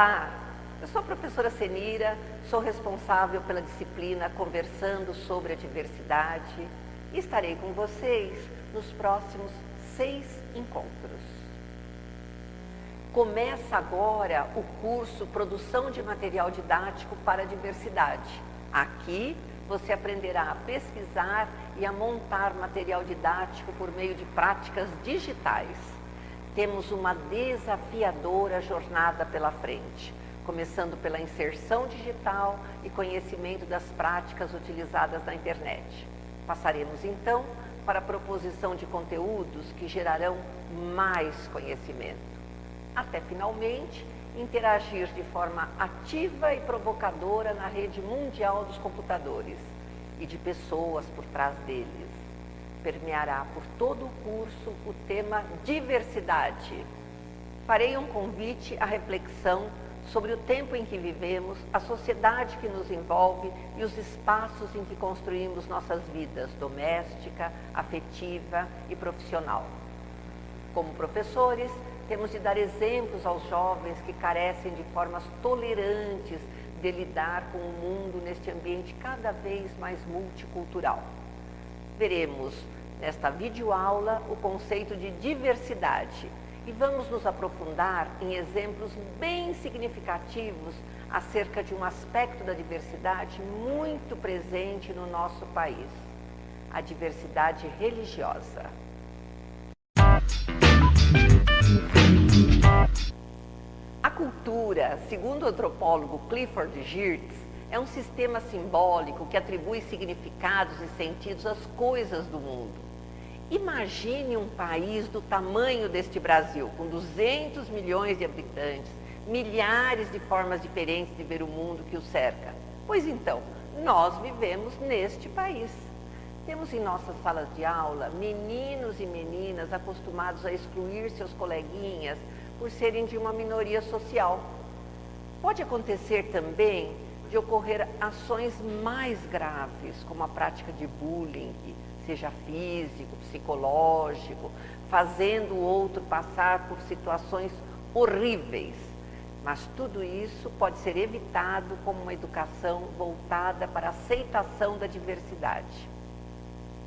Olá, eu sou a professora Senira, sou responsável pela disciplina Conversando sobre a Diversidade e estarei com vocês nos próximos 6 encontros. Começa agora o curso Produção de Material Didático para a Diversidade. Aqui você aprenderá a pesquisar e a montar material didático por meio de práticas digitais. Temos uma desafiadora jornada pela frente, começando pela inserção digital e conhecimento das práticas utilizadas na internet. Passaremos então para a proposição de conteúdos que gerarão mais conhecimento, até finalmente interagir de forma ativa e provocadora na rede mundial dos computadores e de pessoas por trás deles. Permeará por todo o curso o tema diversidade. Farei um convite à reflexão sobre o tempo em que vivemos, a sociedade que nos envolve e os espaços em que construímos nossas vidas doméstica, afetiva e profissional. Como professores, temos de dar exemplos aos jovens que carecem de formas tolerantes de lidar com o mundo neste ambiente cada vez mais multicultural. Veremos nesta videoaula o conceito de diversidade e vamos nos aprofundar em exemplos bem significativos acerca de um aspecto da diversidade muito presente no nosso país, a diversidade religiosa. A cultura, segundo o antropólogo Clifford Geertz, é um sistema simbólico que atribui significados e sentidos às coisas do mundo. Imagine um país do tamanho deste Brasil, com 200 milhões de habitantes, milhares de formas diferentes de ver o mundo que o cerca. Pois então, nós vivemos neste país. Temos em nossas salas de aula meninos e meninas acostumados a excluir seus coleguinhas por serem de uma minoria social. Pode acontecer também de ocorrer ações mais graves, como a prática de bullying, seja físico, psicológico, fazendo o outro passar por situações horríveis. Mas tudo isso pode ser evitado com uma educação voltada para a aceitação da diversidade.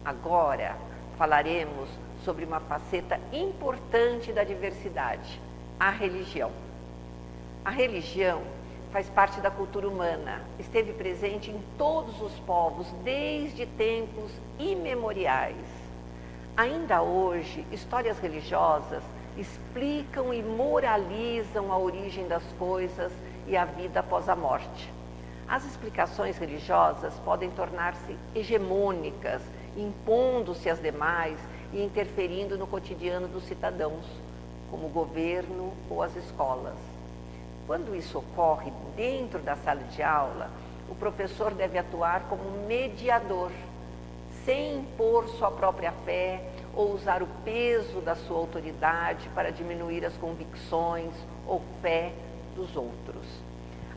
Agora falaremos sobre uma faceta importante da diversidade, a religião. A religião faz parte da cultura humana, esteve presente em todos os povos desde tempos imemoriais. Ainda hoje, histórias religiosas explicam e moralizam a origem das coisas e a vida após a morte. As explicações religiosas podem tornar-se hegemônicas, impondo-se às demais e interferindo no cotidiano dos cidadãos, como o governo ou as escolas. Quando isso ocorre dentro da sala de aula, o professor deve atuar como mediador, sem impor sua própria fé ou usar o peso da sua autoridade para diminuir as convicções ou fé dos outros.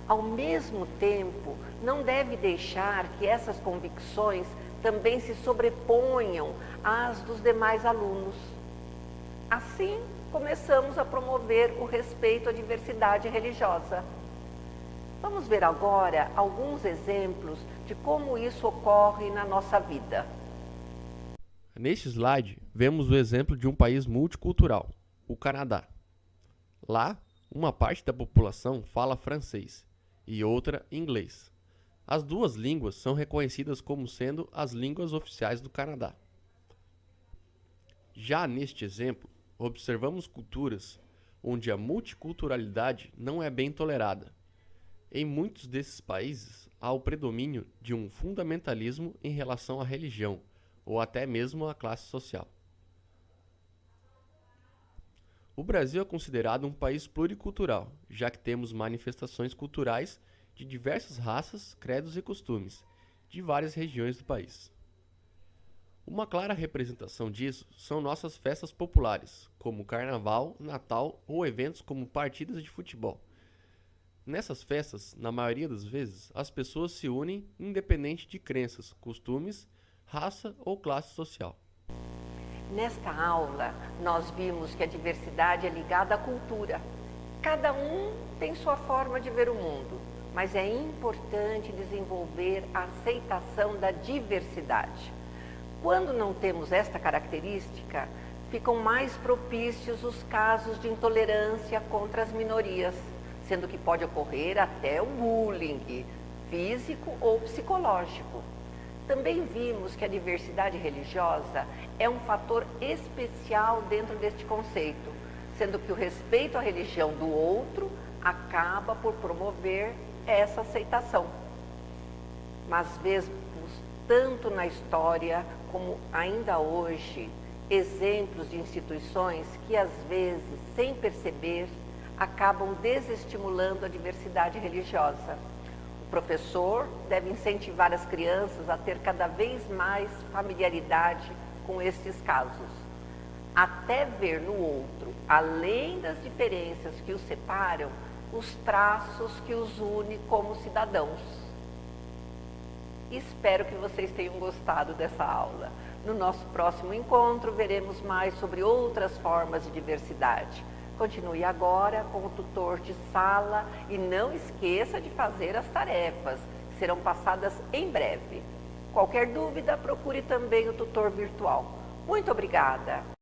Ao mesmo tempo, não deve deixar que essas convicções também se sobreponham às dos demais alunos. Assim, começamos a promover o respeito à diversidade religiosa. Vamos ver agora alguns exemplos de como isso ocorre na nossa vida. Neste slide, vemos o exemplo de um país multicultural, o Canadá. Lá, uma parte da população fala francês e outra inglês. As duas línguas são reconhecidas como sendo as línguas oficiais do Canadá. Já neste exemplo, observamos culturas onde a multiculturalidade não é bem tolerada. Em muitos desses países, há o predomínio de um fundamentalismo em relação à religião, ou até mesmo à classe social. O Brasil é considerado um país pluricultural, já que temos manifestações culturais de diversas raças, credos e costumes, de várias regiões do país. Uma clara representação disso são nossas festas populares, como Carnaval, Natal ou eventos como partidas de futebol. Nessas festas, na maioria das vezes, as pessoas se unem independente de crenças, costumes, raça ou classe social. Nesta aula, nós vimos que a diversidade é ligada à cultura. Cada um tem sua sua forma de ver o mundo, mas é importante desenvolver a aceitação da diversidade. Quando não temos esta característica, ficam mais propícios os casos de intolerância contra as minorias, sendo que pode ocorrer até o bullying físico ou psicológico. Também vimos que a diversidade religiosa é um fator especial dentro deste conceito, sendo que o respeito à religião do outro acaba por promover essa aceitação. Mas vemos tanto na história como ainda hoje exemplos de instituições que às vezes, sem perceber, acabam desestimulando a diversidade religiosa. O professor deve incentivar as crianças a ter cada vez mais familiaridade com estes casos, até ver no outro, além das diferenças que os separam, os traços que os unem como cidadãos. Espero que vocês tenham gostado dessa aula. No nosso próximo encontro, veremos mais sobre outras formas de diversidade. Continue agora com o tutor de sala e não esqueça de fazer as tarefas, que serão passadas em breve. Qualquer dúvida, procure também o tutor virtual. Muito obrigada!